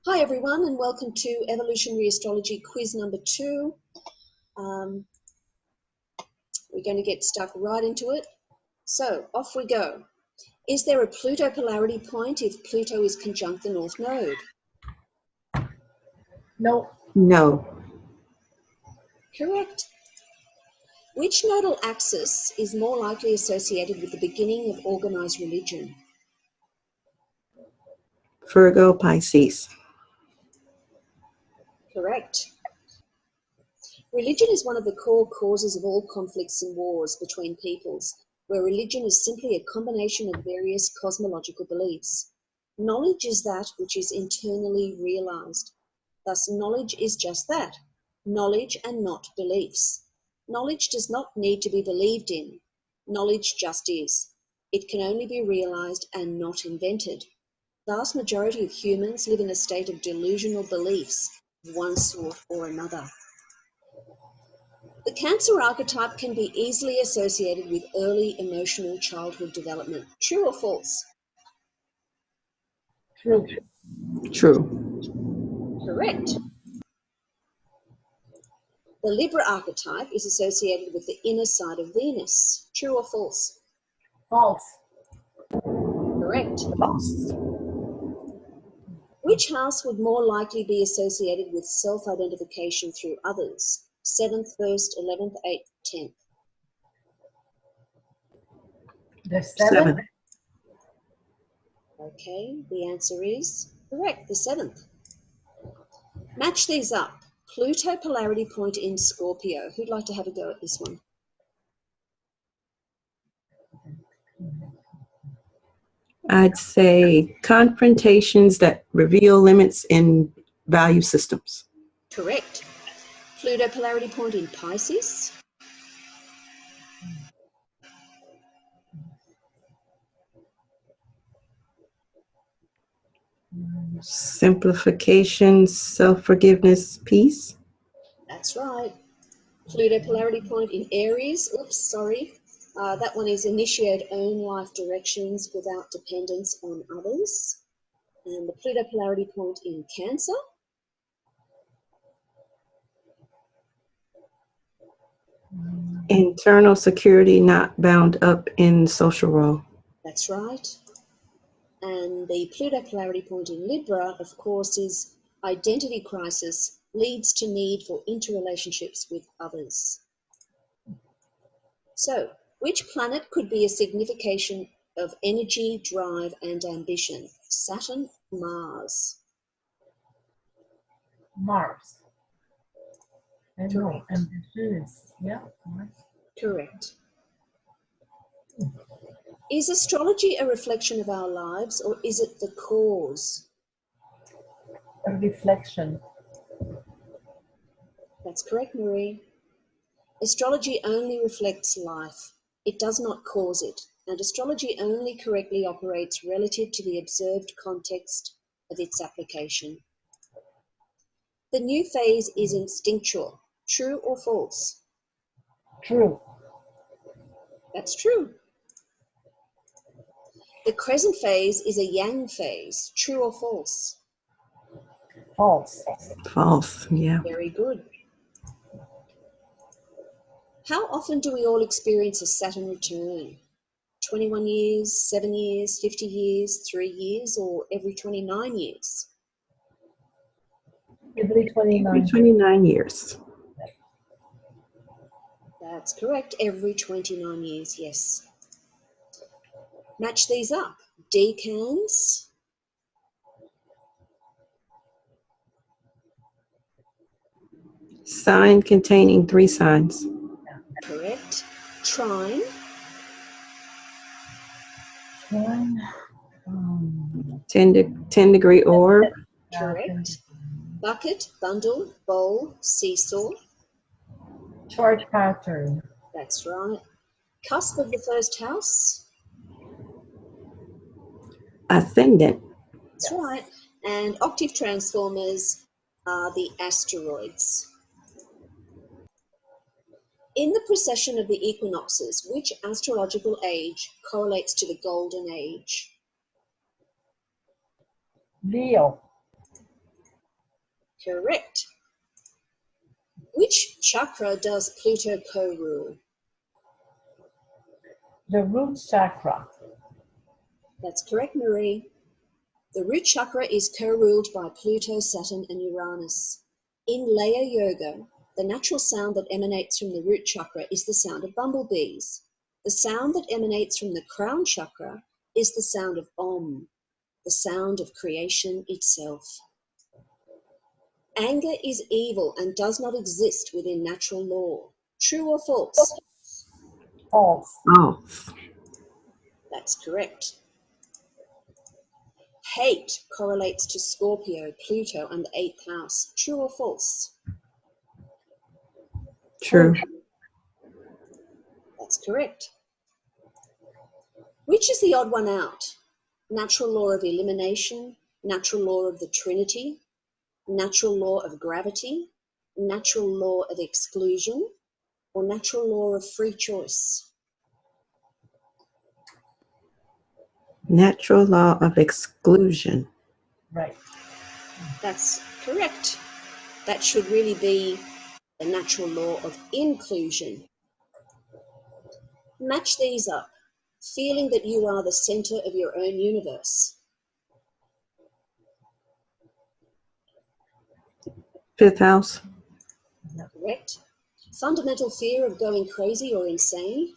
Hi everyone, and welcome to Evolutionary Astrology quiz number 2. We're going to get stuck right into it. So off we go. Is there a Pluto polarity point if Pluto is conjunct the North Node? No. No. Correct. Which nodal axis is more likely associated with the beginning of organized religion? Virgo, Pisces. Correct. Religion is one of the core causes of all conflicts and wars between peoples, where religion is simply a combination of various cosmological beliefs. Knowledge is that which is internally realized. Thus, knowledge is just that, knowledge and not beliefs. Knowledge does not need to be believed in. Knowledge just is. It can only be realized and not invented. The vast majority of humans live in a state of delusional beliefs of one sort or another. The Cancer archetype can be easily associated with early emotional childhood development. True or false? True. True. Correct. The Libra archetype is associated with the inner side of Venus. True or false? False. Correct. False. Which house would more likely be associated with self-identification through others? 7th, 1st, 11th, 8th, 10th. The seventh. Okay, the answer is correct, the 7th. Match these up. Pluto polarity point in Scorpio. Who'd like to have a go at this one? I'd say confrontations that reveal limits in value systems. Correct. Pluto polarity point in Pisces. Simplification, self-forgiveness, peace. That's right. Pluto polarity point in Aries. Oops, sorry. That one is initiate own life directions without dependence on others. And the Pluto polarity point in Cancer. Internal security not bound up in social role. That's right. And the Pluto polarity point in Libra, of course, is identity crisis leads to need for interrelationships with others. So, which planet could be a signification of energy, drive, and ambition? Saturn, Mars. Mars. I know. Correct. Ambitious. Yeah. Mars. Correct. Is astrology a reflection of our lives, or is it the cause? A reflection. That's correct, Marie. Astrology only reflects life. It does not cause it, and astrology only correctly operates relative to the observed context of its application. The new phase is instinctual. True or false? True. That's true. The crescent phase is a yang phase. True or false? False. False, yeah. Very good. How often do we all experience a Saturn return? 21 years, 7 years, 50 years, 3 years, or every 29 years? Every 29. 29 years. That's correct, every 29 years, yes. Match these up. Decans. Sign containing 3 signs. Correct. Trine. Trine. 10-degree orb. Correct. Bucket, bundle, bowl, seesaw. Chart pattern. That's right. Cusp of the first house. Ascendant. That's right. And octave transformers are the asteroids. In the precession of the equinoxes, which astrological age correlates to the golden age? Leo. Correct. Which chakra does Pluto co-rule? The root chakra. That's correct, Marie. The root chakra is co-ruled by Pluto, Saturn, and Uranus. In Laya Yoga, the natural sound that emanates from the root chakra is the sound of bumblebees. The sound that emanates from the crown chakra is the sound of Om, the sound of creation itself. Anger is evil and does not exist within natural law. True or false? False. False. That's correct. Hate correlates to Scorpio, Pluto, and the 8th house. True or false? True. That's correct. Which is the odd one out? Natural law of elimination, natural law of the Trinity, natural law of gravity, natural law of exclusion, or natural law of free choice? Natural law of exclusion. Right. That's correct. That should really be the natural law of inclusion. Match these up. Feeling that you are the center of your own universe. 5th house. Correct. Fundamental fear of going crazy or insane.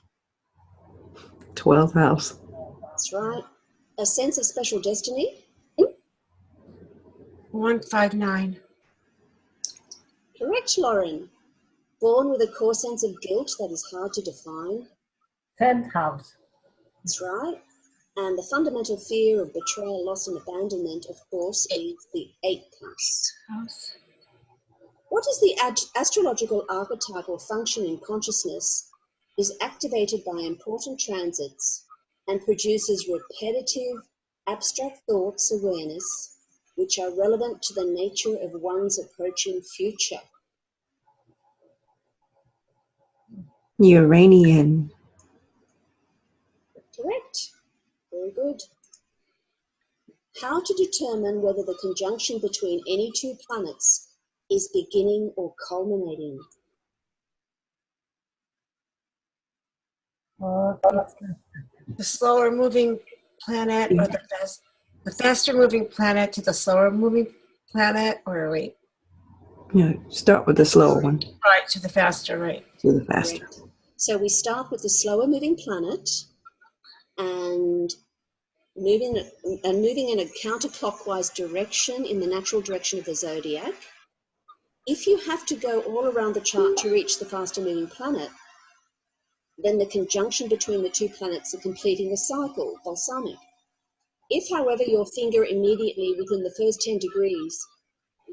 12th house. That's right. A sense of special destiny. 159. Correct, Lauren. Born with a core sense of guilt that is hard to define. 10th house. That's right. And the fundamental fear of betrayal, loss, and abandonment, of course, is the 8th house. What is the astrological archetypal function in consciousness is activated by important transits and produces repetitive, abstract thoughts awareness, which are relevant to the nature of one's approaching future. Uranian. Correct. Very good. How to determine whether the conjunction between any two planets is beginning or culminating? The slower moving planet or the faster moving planet to the slower moving planet, or wait, Yeah, start with the slower one right, to the faster, right? to the faster. Correct. So we start with the slower moving planet and moving in a counterclockwise direction in the natural direction of the zodiac. If you have to go all around the chart to reach the faster moving planet, then the conjunction between the two planets are completing a cycle, balsamic. If, however, your finger immediately within the first 10 degrees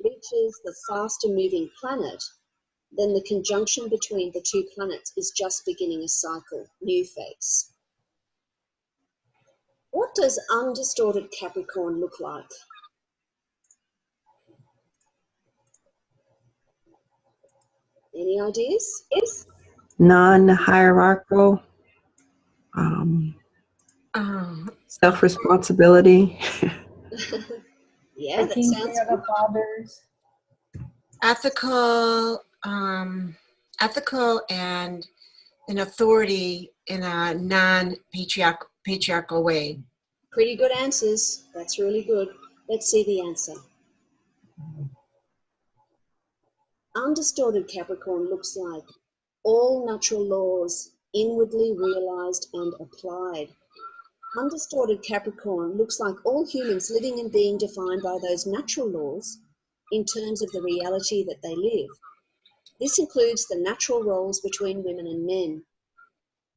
reaches the faster moving planet, then the conjunction between the two planets is just beginning a cycle, new phase. What does undistorted Capricorn look like? Any ideas? Non-hierarchical. Self-responsibility. Yeah, that Taking sounds care good. of others. Ethical and an authority in a non-patriarchal way. Pretty good answers. That's really good. Let's see the answer. Undistorted Capricorn looks like all natural laws inwardly realized and applied. Undistorted Capricorn looks like all humans living and being defined by those natural laws in terms of the reality that they live. This includes the natural roles between women and men.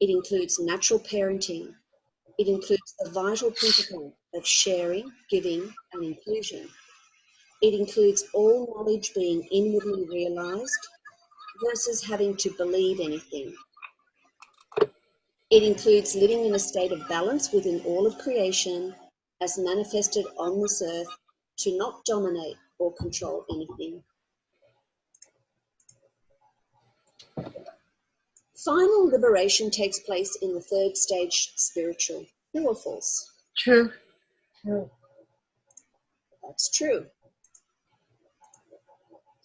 It includes natural parenting. It includes the vital principle of sharing, giving, and inclusion. It includes all knowledge being inwardly realized versus having to believe anything. It includes living in a state of balance within all of creation as manifested on this earth to not dominate or control anything. Final liberation takes place in the third stage spiritual. True or false? True. True. That's true.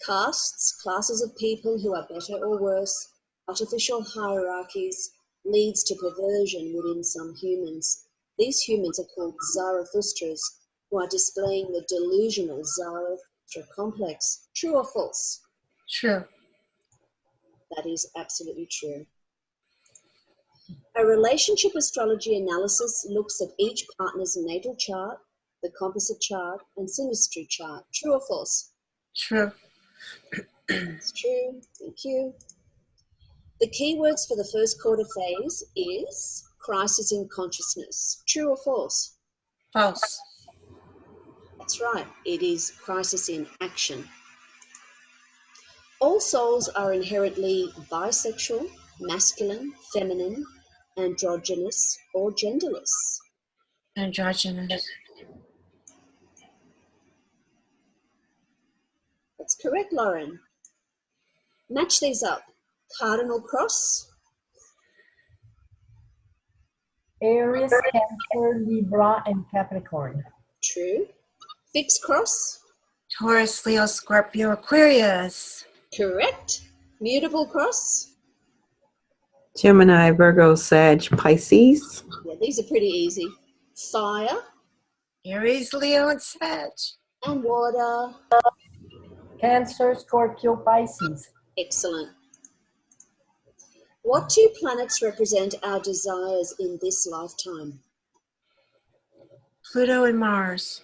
Castes, classes of people who are better or worse, artificial hierarchies, leads to perversion within some humans. These humans are called Zarathustras, who are displaying the delusional Zarathustra complex. True or false? True. That is absolutely true. A relationship astrology analysis looks at each partner's natal chart, the composite chart, and synastry chart. True or false? True. It's true. Thank you. The keywords for the first quarter phase is crisis in consciousness. True or false? False. That's right. It is crisis in action. All souls are inherently bisexual, masculine, feminine, androgynous, or genderless. Androgynous. That's correct, Lauren. Match these up. Cardinal cross, Aries, Cancer, Libra, and Capricorn. true. Fixed cross, Taurus, Leo, Scorpio, Aquarius. correct. Mutable cross, Gemini, Virgo, Sag, Pisces. yeah, these are pretty easy. Fire Aries, Leo, and Sag. and water, Cancer, Scorpio, Pisces. excellent. What two planets represent our desires in this lifetime? Pluto and Mars.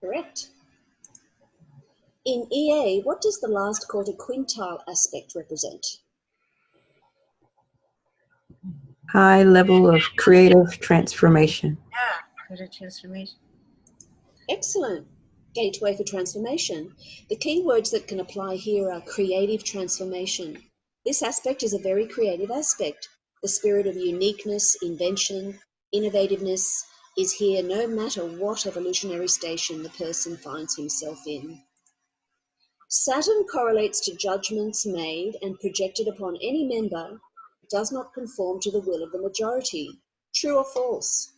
Correct. In EA, what does the last quarter quintile aspect represent? High level of creative transformation. Yeah. Pluto transformation. Excellent. Gateway for transformation. The key words that can apply here are creative transformation. This aspect is a very creative aspect. The spirit of uniqueness, invention, innovativeness is here no matter what evolutionary station the person finds himself in. Saturn correlates to judgments made and projected upon any member who does not conform to the will of the majority. True or false?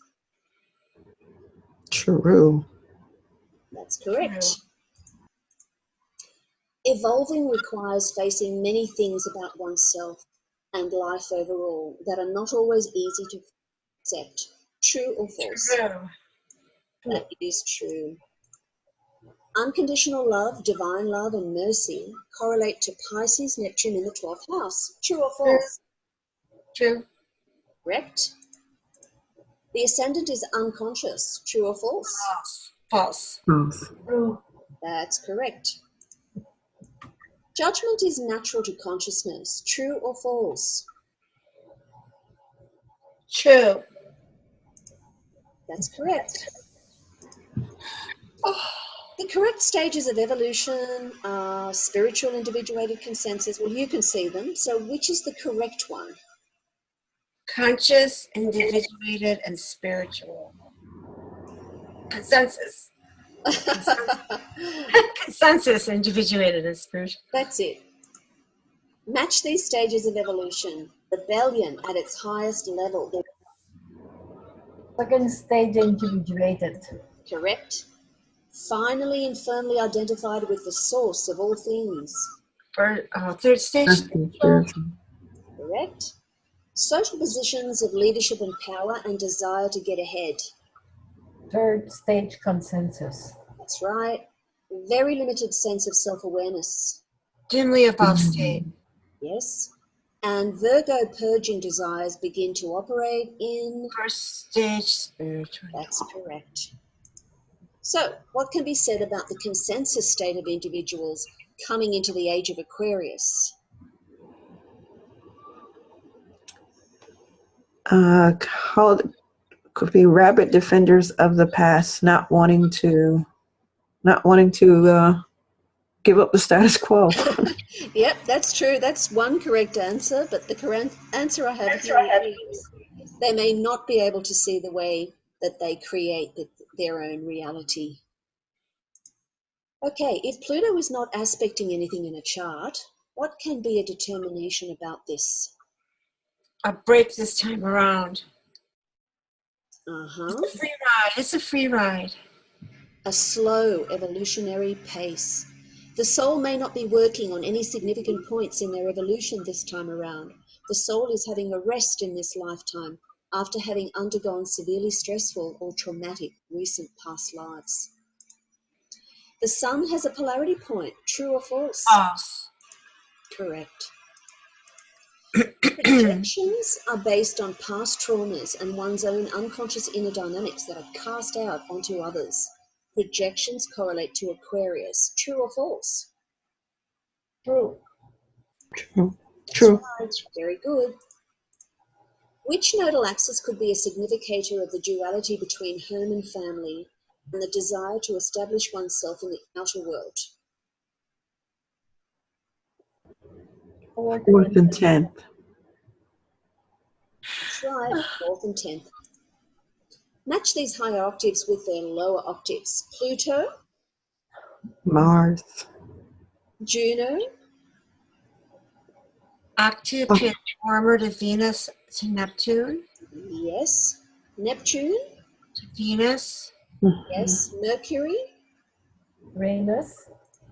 True. That's correct. Evolving requires facing many things about oneself and life overall that are not always easy to accept. True or false? True. That is true. Unconditional love, divine love, and mercy correlate to Pisces, Neptune in the 12th house. True or false? True. Correct. The ascendant is unconscious. True or false? False. False. False. True. That's correct. Judgment is natural to consciousness. True or false? True. That's correct. The correct stages of evolution are spiritual individuated consensus. Well, you can see them. So which is the correct one? Conscious, individuated, and spiritual. Consensus. Consensus, individuated, and spiritual. That's it. Match these stages of evolution. Rebellion at its highest level. Second stage, individuated. Correct. Finally and firmly identified with the source of all things. Third stage. Spiritual. Correct. Social positions of leadership and power and desire to get ahead. Third stage, consensus. That's right. Very limited sense of self-awareness. Dimly evolved state. Yes. And Virgo purging desires begin to operate in... First stage, spiritual. That's correct. So, what can be said about the consensus state of individuals coming into the age of Aquarius? Called could be rabid defenders of the past, not wanting to give up the status quo. Yep, that's true. That's one correct answer, but the correct answer I have here is they may not be able to see the way that they create their own reality. Okay, if Pluto is not aspecting anything in a chart, what can be a determination about this? A break this time around. Uh-huh. It's a free ride. It's a free ride. a slow evolutionary pace. The soul may not be working on any significant points in their evolution this time around. The soul is having a rest in this lifetime after having undergone severely stressful or traumatic recent past lives. The sun has a polarity point, true or false? False. Correct. Projections are based on past traumas and one's own unconscious inner dynamics that are cast out onto others. Projections correlate to Aquarius, true or false? True. True. That's True. right, very good. Which nodal axis could be a significator of the duality between home and family and the desire to establish oneself in the outer world? Fourth Fourth and 10th. That's right, 4th and 10th. Match these higher octaves with their lower octaves. Pluto, Mars. Juno, Octave transformer to Venus to Neptune. yes. Neptune, To Venus. yes. Mercury, Uranus.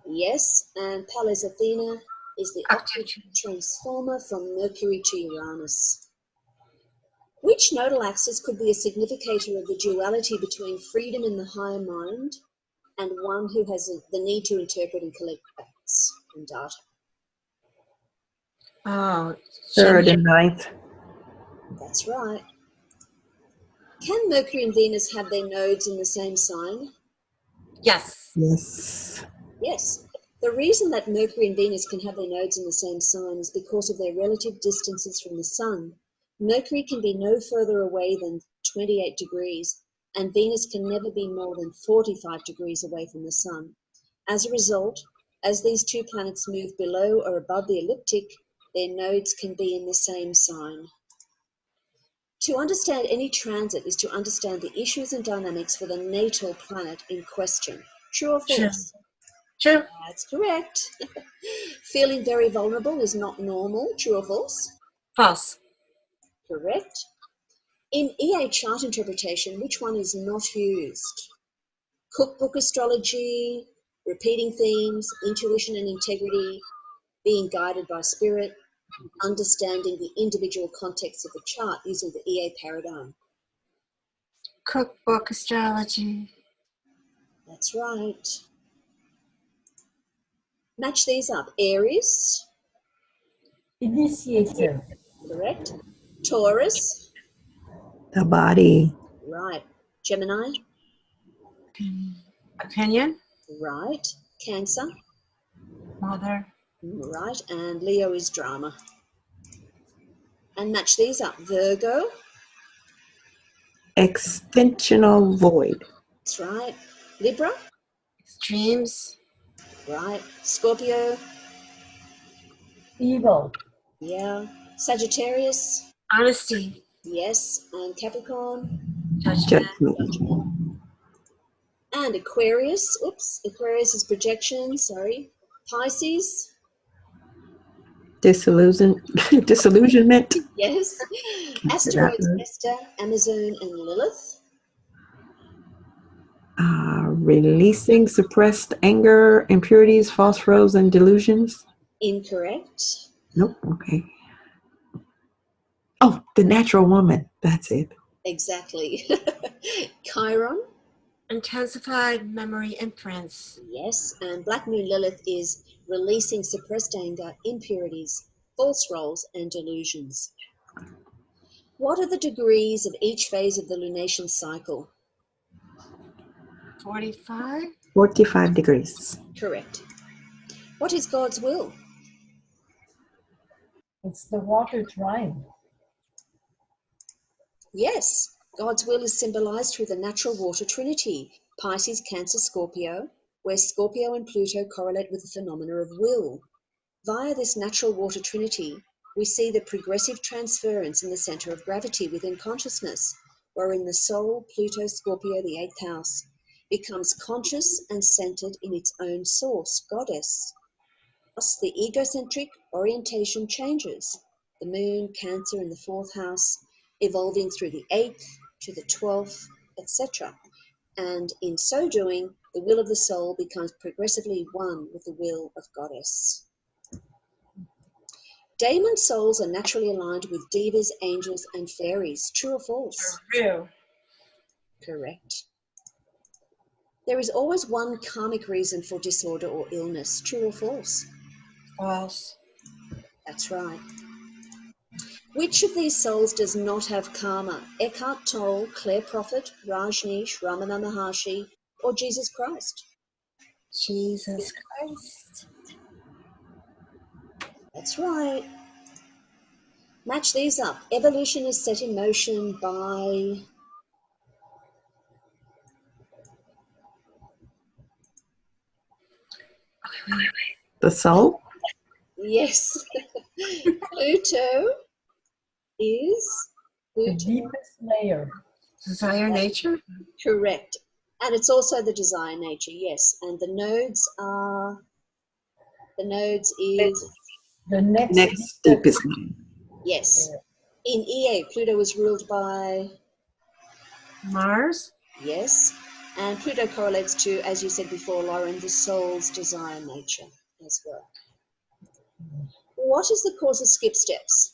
yes. And Pallas Athena is the Octave octave transformer from Mercury to Uranus. Which nodal axis could be a significator of the duality between freedom in the higher mind and one who has the need to interpret and collect facts and data? Oh, Third Gemini. and 9th. That's right. Can Mercury and Venus have their nodes in the same sign? Yes. Yes. Yes. The reason that Mercury and Venus can have their nodes in the same sign is because of their relative distances from the Sun. Mercury can be no further away than 28 degrees, and Venus can never be more than 45 degrees away from the Sun. As a result, as these two planets move below or above the ecliptic, their nodes can be in the same sign. To understand any transit is to understand the issues and dynamics for the natal planet in question. True or True. false? True. That's correct. Feeling very vulnerable is not normal. True or false? False. Correct. In EA chart interpretation, which one is not used? Cookbook astrology, repeating themes, intuition and integrity, being guided by spirit, understanding the individual context of the chart using the EA paradigm. Cookbook astrology. That's right. Match these up. Aries, Initiative. correct. Taurus, The body. right. Gemini, Opinion. right. Cancer, Mother. right. And Leo is drama. And match these up. Virgo, Extensional void. that's right. Libra, Extremes. right. Scorpio, Evil. yeah. Sagittarius, Honesty. yes. And Capricorn, Judgment. Judgment. and Aquarius. Oops, Aquarius is projection, sorry. Pisces, Disillusionment. yes. Asteroids, Vesta, Amazon, and Lilith. Releasing suppressed anger, impurities, false rose, and delusions. Incorrect. Nope. Okay. Oh, the natural woman. That's it. Exactly. Chiron, Intensified memory imprints. yes. And Black Moon Lilith is releasing suppressed anger, impurities, false roles, and delusions. What are the degrees of each phase of the lunation cycle? 45. 45 degrees. Correct. What is God's will? It's the water trine. Yes, God's will is symbolized through the natural water trinity, Pisces, Cancer, Scorpio, where Scorpio and Pluto correlate with the phenomena of will. Via this natural water trinity, we see the progressive transference in the center of gravity within consciousness, wherein the soul, Pluto, Scorpio, the 8th house, becomes conscious and centered in its own source, goddess. Thus, the egocentric orientation changes. The moon, Cancer in the 4th house, evolving through the 8th to the 12th, etc. and in so doing, the will of the soul becomes progressively one with the will of Goddess. Daemon souls are naturally aligned with divas, angels, and fairies. True or false? True. Correct. There is always one karmic reason for disorder or illness. True or false? False. That's right. Which of these souls does not have karma? Eckhart Tolle, Claire Prophet, Rajneesh, Ramana Maharshi, or Jesus Christ? Jesus Christ. That's right. Match these up. Evolution is set in motion by... The soul? Yes. Pluto is... The Pluto. deepest layer. Desire nature? Correct. And it's also the desire nature, yes. And the nodes are... The nodes is... The next, Next deepest. Yes. In EA, Pluto is ruled by... Mars? Yes. And Pluto correlates to, as you said before, Lauren, the soul's desire nature as well. What is the cause of skip steps?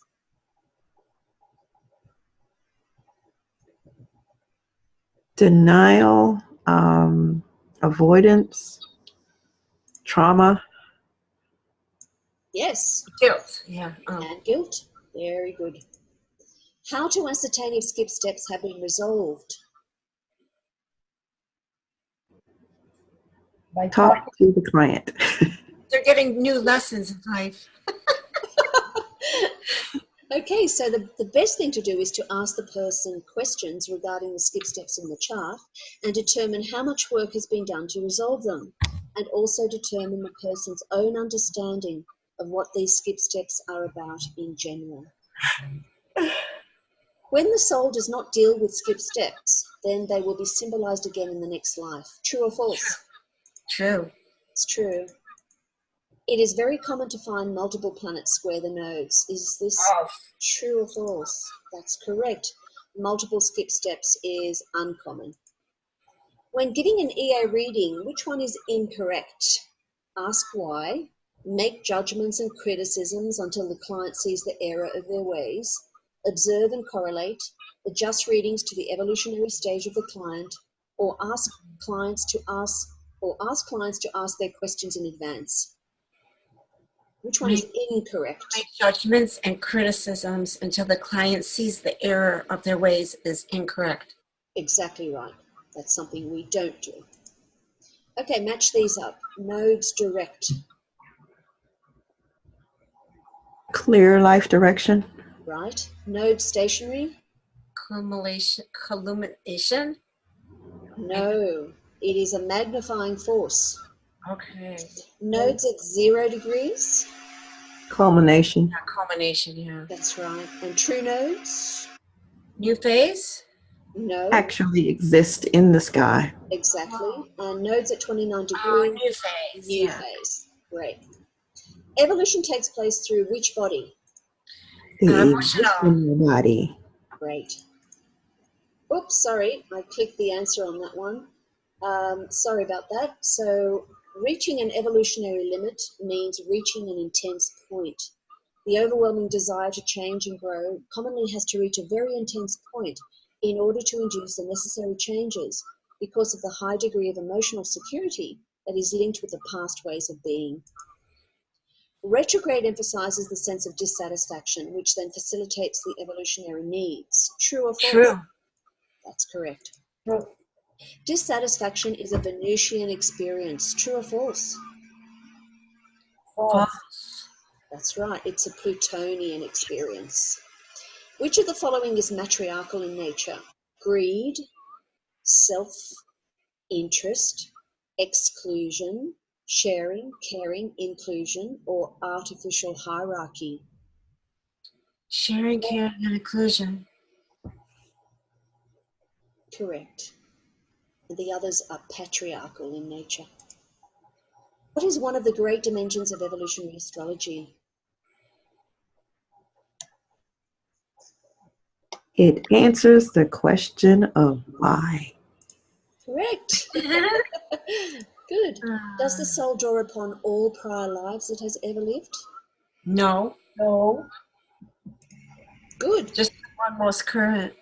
Denial, avoidance, trauma. Yes. Guilt. Yeah. Oh. And guilt. Very good. How to ascertain if skip steps have been resolved? By Talk to the client. They're getting new lessons in life. Okay, so the best thing to do is to ask the person questions regarding the skip steps in the chart and determine how much work has been done to resolve them, and also determine the person's own understanding of what these skip steps are about in general. When the soul does not deal with skip steps, then they will be symbolized again in the next life. True or false? True. It's true. It is very common to find multiple planets square the nodes. Is this true or false? That's correct. Multiple skip steps is uncommon. When giving an EA reading, which one is incorrect? Ask why, make judgments and criticisms until the client sees the error of their ways, observe and correlate, adjust readings to the evolutionary stage of the client, or ask clients to ask their questions in advance. Which one is incorrect? Make judgments and criticisms until the client sees the error of their ways is incorrect. Exactly right. That's something we don't do. Okay, match these up. Nodes direct. Clear life direction. Right. Node stationary. Culmination? No. It is a magnifying force. Okay. Nodes at 0 degrees. Culmination. Yeah, culmination, yeah. That's right. And true nodes? New phase? No. Actually exist in the sky. Exactly. And nodes at 29 degrees. Oh, new phase. New Yeah. phase. Great. Evolution takes place through which body? The Emotional. existing body. Great. Oops, sorry. I clicked the answer on that one. Sorry about that. So reaching an evolutionary limit means reaching an intense point. The overwhelming desire to change and grow commonly has to reach a very intense point in order to induce the necessary changes because of the high degree of emotional security that is linked with the past ways of being. Retrograde emphasizes the sense of dissatisfaction, which then facilitates the evolutionary needs. True or false? True. That's correct. True. Dissatisfaction is a Venusian experience. True or false? False. False. That's right. It's a Plutonian experience. Which of the following is matriarchal in nature? Greed, self-interest, exclusion, sharing, caring, inclusion, or artificial hierarchy? Sharing, care, and inclusion. Correct. And the others are patriarchal in nature. What is one of the great dimensions of evolutionary astrology? It answers the question of why. Correct. Good. Does the soul draw upon all prior lives it has ever lived? No, No. Good. just the one most current.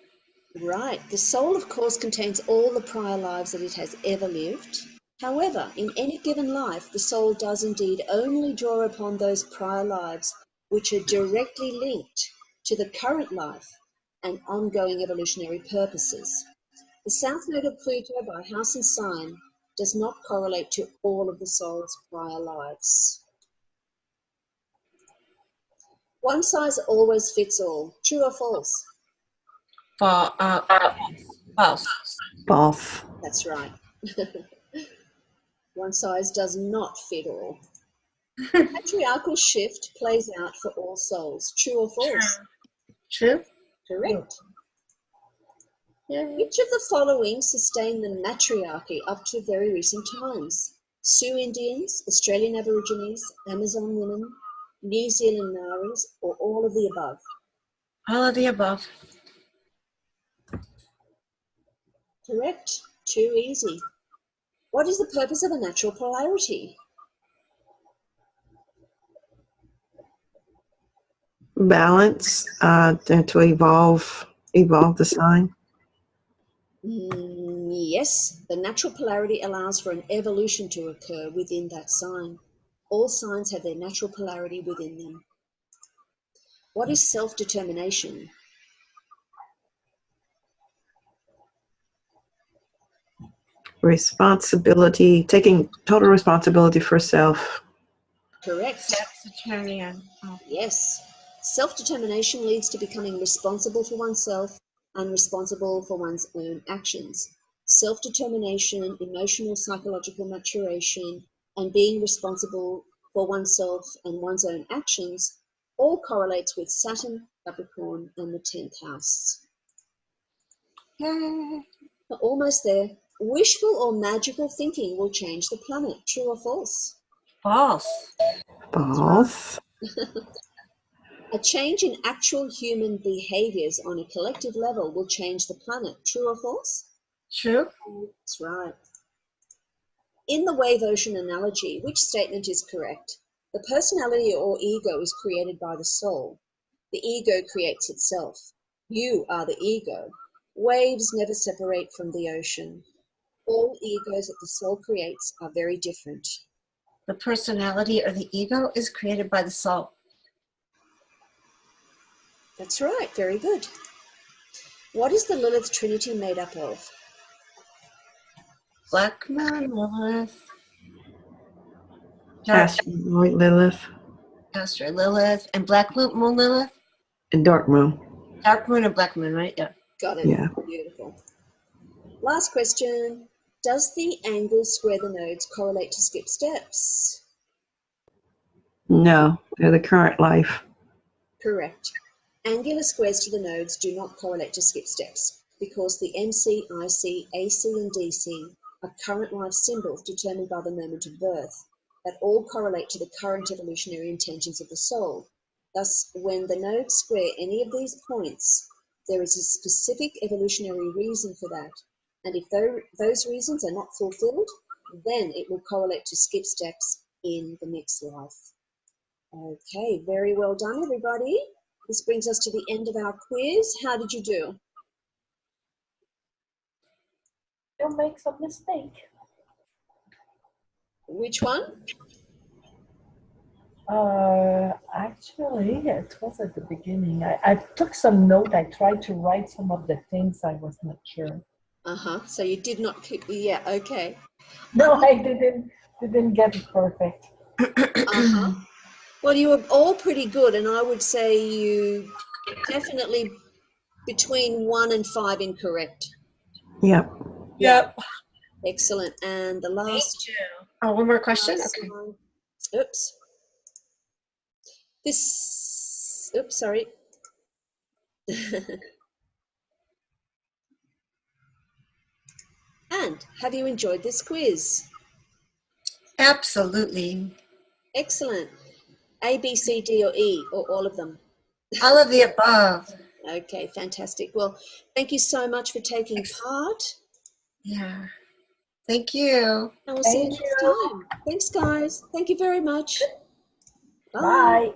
Right. The soul, of course, contains all the prior lives that it has ever lived. However, in any given life, the soul does indeed only draw upon those prior lives which are directly linked to the current life and ongoing evolutionary purposes. The south node of Pluto by house and sign does not correlate to all of the soul's prior lives. One size always fits all. True or false? False. False. That's right. One size does not fit all. Patriarchal shift plays out for all souls. True or false? True. Correct. Yeah. Which of the following sustained the matriarchy up to very recent times? Sioux Indians, Australian Aborigines, Amazon women, New Zealand Maoris, or all of the above? All of the above. Correct. Too easy. What is the purpose of a natural polarity? Balance, to evolve the sign. Yes, the natural polarity allows for an evolution to occur within that sign. All signs have their natural polarity within them. What is self-determination? Responsibility, taking total responsibility for self. Correct. Sagittarian. Oh. Yes. Self-determination leads to becoming responsible for oneself and responsible for one's own actions. Self-determination, emotional, psychological maturation, and being responsible for oneself and one's own actions all correlates with Saturn, Capricorn, and the 10th house. Yay. We're almost there. Wishful or magical thinking will change the planet. True or false? False. False. A change in actual human behaviors on a collective level will change the planet. True or false? True. That's right. In the wave ocean analogy, which statement is correct? The personality or ego is created by the soul. The ego creates itself. You are the ego. Waves never separate from the ocean. All egos that the soul creates are very different. The personality or the ego is created by the soul. That's right. Very good. What is the Lilith Trinity made up of? Black moon, Lilith. Dark Asteroid Lilith Astro Lilith and black moon Lilith. and dark moon. Dark moon and black moon, right? Yeah. Got it. Yeah. Beautiful. Last question. Does the angle square the nodes correlate to skip steps? No, they're the current life. Correct. Angular squares to the nodes do not correlate to skip steps because the MC, IC, AC, and DC are current life symbols determined by the moment of birth that all correlate to the current evolutionary intentions of the soul. Thus, when the nodes square any of these points, there is a specific evolutionary reason for that. And if those reasons are not fulfilled, then it will correlate to skip steps in the next life. Okay, very well done, everybody. This brings us to the end of our quiz. How did you do? You'll make some mistake. Which one? Actually, it was at the beginning. I took some note. I tried to write some of the things I was not sure. So you did not keep, yeah, okay. No, I didn't get it perfect. Well, you were all pretty good, and I would say you definitely between 1 and 5 incorrect. Yep. Yep. Excellent. And the last. Oh, one more question? last Okay. one. Oops. Oops, sorry. And have you enjoyed this quiz? Absolutely. Excellent. A, B, C, D, or E, or all of them? All of the above. Okay, fantastic. Well, thank you so much for taking part. Yeah. Thank you. And we'll see you Thank next you. time. Thanks, guys. Thank you very much. Bye. Bye.